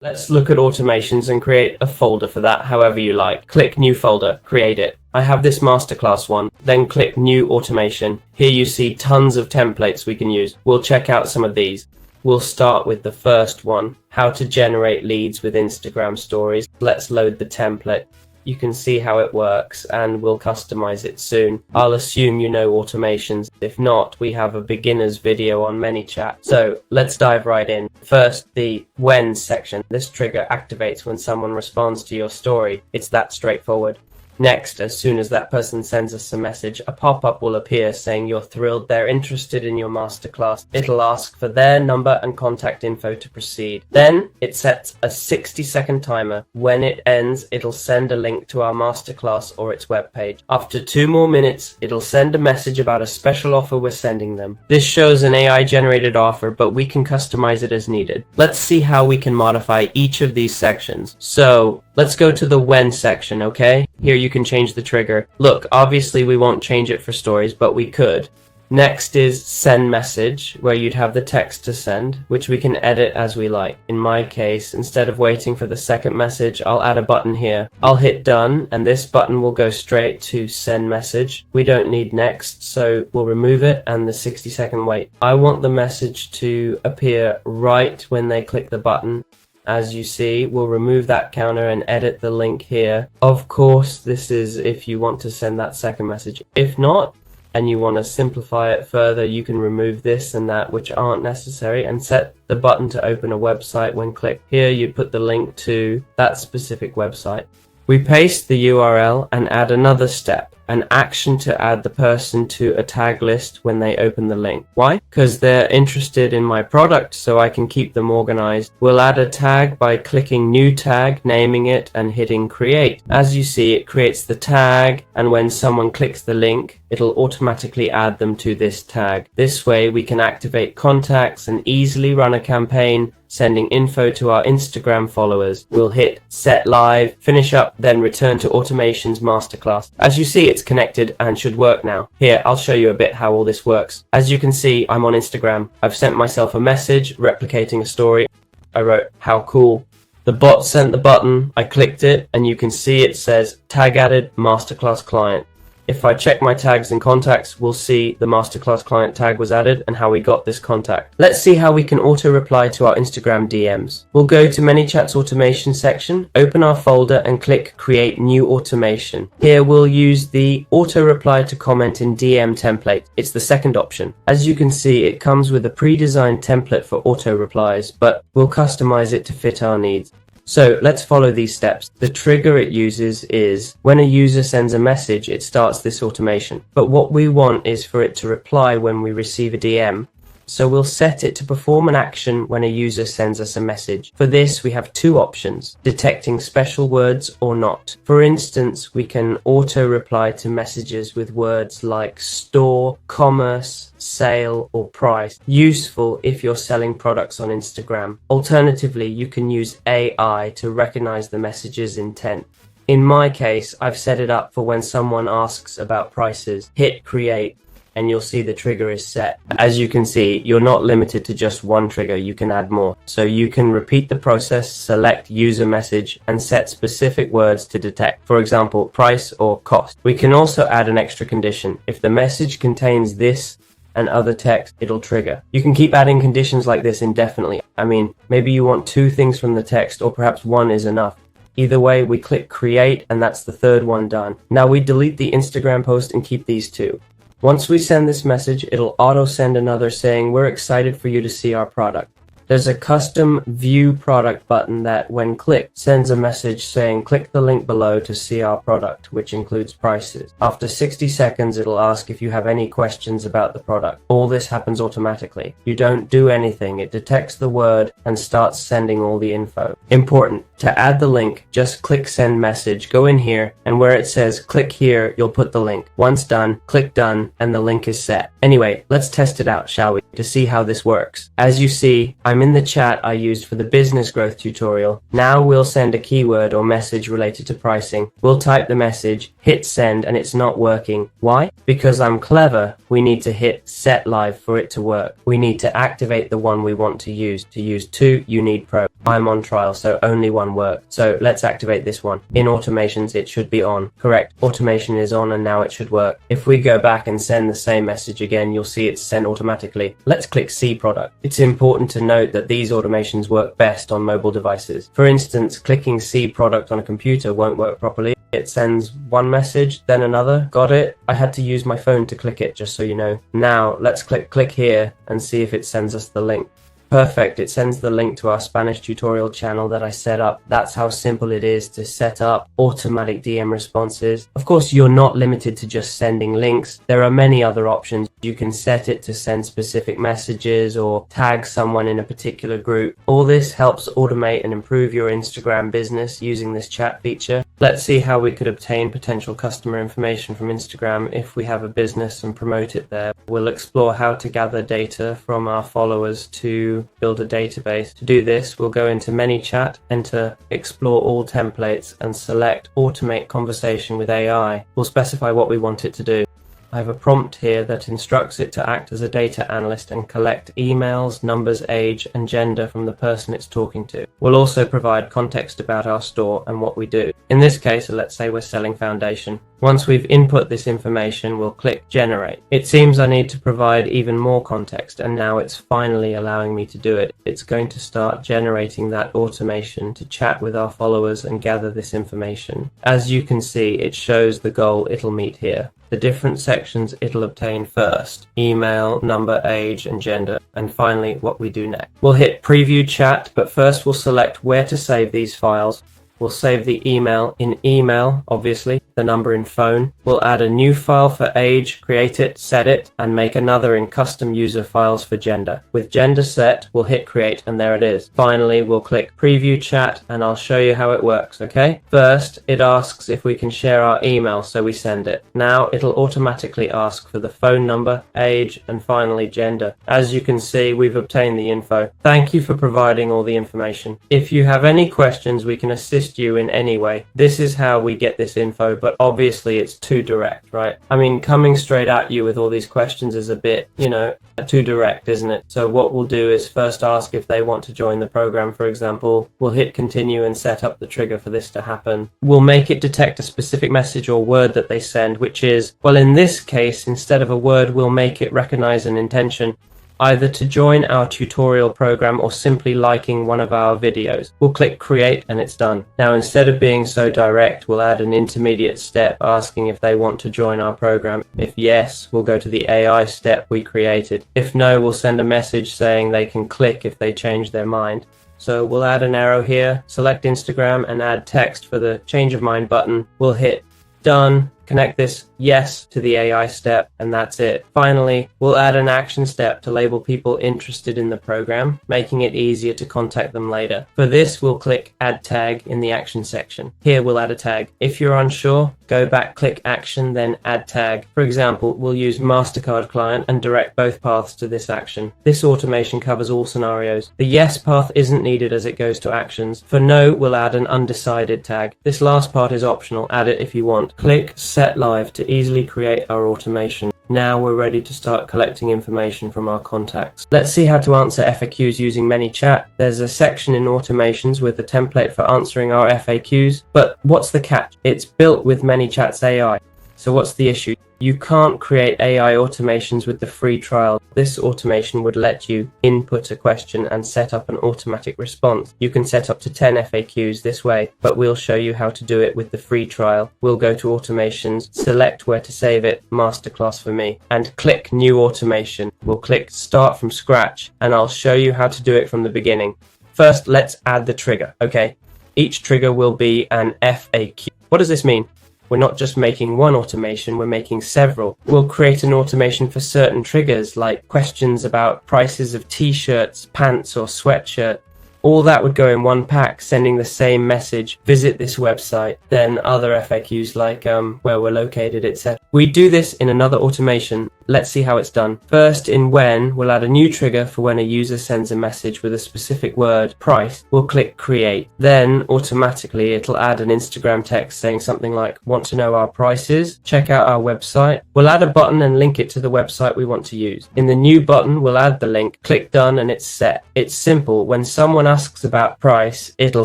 Let's look at automations and create a folder for that however you like. Click New Folder, create it. I have this masterclass one, then click New Automation. Here you see tons of templates we can use. We'll check out some of these. We'll start with the first one, how to generate leads with Instagram stories. Let's load the template. You can see how it works and we'll customize it soon. I'll assume you know automations. If not, we have a beginner's video on MANYCHAT. So let's dive right in. First, the when section. This trigger activates when someone responds to your story. It's that straightforward. Next, as soon as that person sends us a message, a pop-up will appear saying you're thrilled they're interested in your masterclass. It'll ask for their number and contact info to proceed. Then it sets a 60-second timer. When it ends, it'll send a link to our masterclass or its webpage. After 2 more minutes, it'll send a message about a special offer we're sending them. This shows an AI-generated offer, but we can customize it as needed. Let's see how we can modify each of these sections. So let's go to the when section, okay? Here you can change the trigger. Look, obviously we won't change it for stories, but we could. Next is send message, where you'd have the text to send, which we can edit as we like. In my case, instead of waiting for the second message, I'll add a button here. I'll hit done, and this button will go straight to send message. We don't need next, so we'll remove it and the 60-second wait. I want the message to appear right when they click the button. As you see, we'll remove that counter and edit the link here. Of course, this is if you want to send that second message. If not, and you want to simplify it further, you can remove this and that which aren't necessary and set the button to open a website when clicked. Here you put the link to that specific website. We paste the URL and add another step, an action to add the person to a tag list when they open the link. Why? Because they're interested in my product, so I can keep them organized. We'll add a tag by clicking new tag, naming it, and hitting create. As you see, it creates the tag, and when someone clicks the link, it'll automatically add them to this tag. This way we can activate contacts and easily run a campaign sending info to our Instagram followers. We'll hit set live, finish up, then return to automations masterclass. As you see, it's connected and should work now. Here, I'll show you a bit how all this works. As you can see, I'm on Instagram. I've sent myself a message replicating a story. I wrote, how cool. The bot sent the button, I clicked it, and you can see it says tag added masterclass client. If I check my tags and contacts, we'll see the masterclass client tag was added and how we got this contact. Let's see how we can auto reply to our Instagram DMs. We'll go to MANYCHAT's automation section, open our folder and click create new automation. Here we'll use the auto reply to comment in DM template. It's the second option. As you can see, it comes with a pre-designed template for auto replies, but we'll customize it to fit our needs. So let's follow these steps. The trigger it uses is when a user sends a message, it starts this automation. But what we want is for it to reply when we receive a DM. So we'll set it to perform an action when a user sends us a message. For this, we have 2 options, detecting special words or not. For instance, we can auto reply to messages with words like store, commerce, sale, or price. Useful if you're selling products on Instagram. Alternatively, you can use AI to recognize the message's intent. In my case, I've set it up for when someone asks about prices. Hit create, and you'll see the trigger is set. As you can see, you're not limited to just one trigger, you can add more. So you can repeat the process, select user message, and set specific words to detect. For example, price or cost. We can also add an extra condition. If the message contains this and other text, it'll trigger. You can keep adding conditions like this indefinitely. I mean, maybe you want 2 things from the text, or perhaps 1 is enough. Either way, we click create, and that's the 3rd one done. Now we delete the Instagram post and keep these 2. Once we send this message, it'll auto-send another saying, we're excited for you to see our product. There's a custom view product button that, when clicked, sends a message saying click the link below to see our product, which includes prices. After 60 seconds, it'll ask if you have any questions about the product. All this happens automatically. You don't do anything. It detects the word and starts sending all the info. Important. To add the link, just click send message, go in here, and where it says click here, you'll put the link. Once done, click done, and the link is set. Anyway, let's test it out, shall we, to see how this works. As you see, I'm in the chat I used for the business growth tutorial. Now we'll send a keyword or message related to pricing. We'll type the message, hit send, and it's not working. Why? Because I'm clever. We need to hit set live for it to work. We need to activate the one we want to use. To use 2, you need Pro. I'm on trial, so only one worked. So let's activate this one. In automations, it should be on. Correct. Automation is on and now it should work. If we go back and send the same message again, you'll see it's sent automatically. Let's click See Product. It's important to note that these automations work best on mobile devices. For instance, clicking See Product on a computer won't work properly. It sends one message, then another. Got it? I had to use my phone to click it, just so you know. Now, let's click here and see if it sends us the link. Perfect, it sends the link to our Spanish tutorial channel that I set up. That's how simple it is to set up automatic DM responses. Of course, you're not limited to just sending links. There are many other options. You can set it to send specific messages or tag someone in a particular group. All this helps automate and improve your Instagram business using this chat feature. Let's see how we could obtain potential customer information from Instagram if we have a business and promote it there. We'll explore how to gather data from our followers to build a database. To do this, we'll go into MANYCHAT, enter Explore All Templates and select Automate Conversation with AI. We'll specify what we want it to do. I have a prompt here that instructs it to act as a data analyst and collect emails, numbers, age, and gender from the person it's talking to. We'll also provide context about our store and what we do. In this case, let's say we're selling foundation. Once we've input this information, we'll click Generate. It seems I need to provide even more context, and now it's finally allowing me to do it. It's going to start generating that automation to chat with our followers and gather this information. As you can see, it shows the goal it'll meet here. The different sections it'll obtain first: email, number, age, and gender, and finally what we do next. We'll hit Preview Chat, but first we'll select where to save these files. We'll save the email in email, obviously, the number in phone. We'll add a new file for age, create it, set it, and make another in custom user files for gender. With gender set, we'll hit create, and there it is. Finally, we'll click Preview Chat, and I'll show you how it works, okay? First, it asks if we can share our email, so we send it. Now, it'll automatically ask for the phone number, age, and finally gender. As you can see, we've obtained the info. Thank you for providing all the information. If you have any questions, we can assist you in any way. This is how we get this info, but obviously it's too direct, right? I mean, coming straight at you with all these questions is a bit, too direct, isn't it? So what we'll do is first ask if they want to join the program, for example. We'll hit continue and set up the trigger for this to happen. We'll make it detect a specific message or word that they send, which is, well, in this case, instead of a word, we'll make it recognize an intention, either to join our tutorial program or simply liking one of our videos. We'll click create and it's done. Now, instead of being so direct, we'll add an intermediate step asking if they want to join our program. If yes, we'll go to the AI step we created. If no, we'll send a message saying they can click if they change their mind. So we'll add an arrow here, select Instagram and add text for the change of mind button. We'll hit done, connect this yes to the AI step, and that's it. Finally, we'll add an action step to label people interested in the program, making it easier to contact them later. For this, we'll click Add Tag in the action section. Here, we'll add a tag. If you're unsure, go back, click Action, then Add Tag. For example, we'll use MasterCard Client and direct both paths to this action. This automation covers all scenarios. The yes path isn't needed as it goes to actions. For no, we'll add an undecided tag. This last part is optional. Add it if you want. Click Set Live to easily create our automation. Now we're ready to start collecting information from our contacts. Let's see how to answer FAQs using MANYCHAT. There's a section in automations with a template for answering our FAQs, but what's the catch? It's built with MANYCHAT's AI. So what's the issue? You can't create AI automations with the free trial. This automation would let you input a question and set up an automatic response. You can set up to 10 FAQs this way, but we'll show you how to do it with the free trial. We'll go to automations, select where to save it, masterclass for me, and click new automation. We'll click start from scratch, and I'll show you how to do it from the beginning. First, let's add the trigger, okay? Each trigger will be an FAQ. What does this mean? We're not just making one automation, we're making several. We'll create an automation for certain triggers, like questions about prices of t-shirts, pants, or sweatshirt. All that would go in one pack, sending the same message, visit this website, then other FAQs like where we're located, etc. We do this in another automation. let's see how it's done. First, in when, we'll add a new trigger for when a user sends a message with a specific word, price. We'll click create. Then, automatically, it'll add an Instagram text saying something like, want to know our prices? Check out our website. We'll add a button and link it to the website we want to use. In the new button, we'll add the link, click done, and it's set. It's simple. When someone asks about price, it'll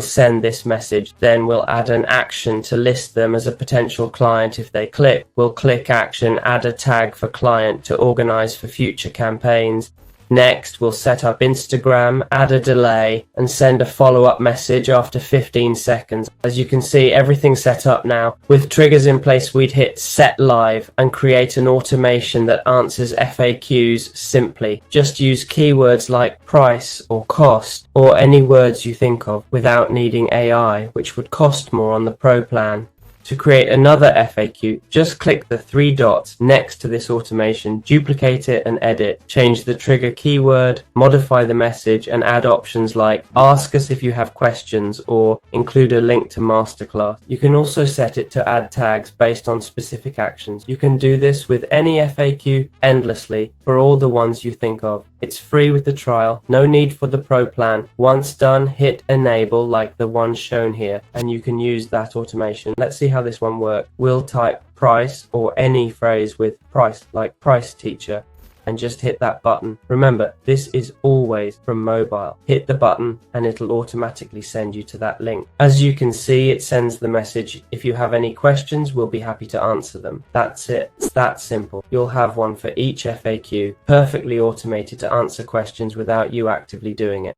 send this message. Then we'll add an action to list them as a potential client if they click. We'll click action, add a tag for client to organize for future campaigns. Next, we'll set up Instagram, add a delay, and send a follow-up message after 15 seconds. As you can see, everything's set up now. With triggers in place, we'd hit set live and create an automation that answers FAQs simply. Just use keywords like price or cost, or any words you think of, without needing AI, which would cost more on the Pro plan. To create another FAQ, just click the 3 dots next to this automation, duplicate it and edit, change the trigger keyword, modify the message, and add options like ask us if you have questions or include a link to masterclass. You can also set it to add tags based on specific actions. You can do this with any FAQ endlessly for all the ones you think of. It's free with the trial, no need for the Pro plan. Once done, hit enable like the one shown here, and you can use that automation. Let's see how this one works. We'll type price or any phrase with price, like price teacher, and just hit that button. Remember, this is always from mobile. Hit the button and it'll automatically send you to that link. As you can see, it sends the message, if you have any questions, we'll be happy to answer them. That's it. It's that simple. You'll have one for each FAQ, perfectly automated to answer questions without you actively doing it.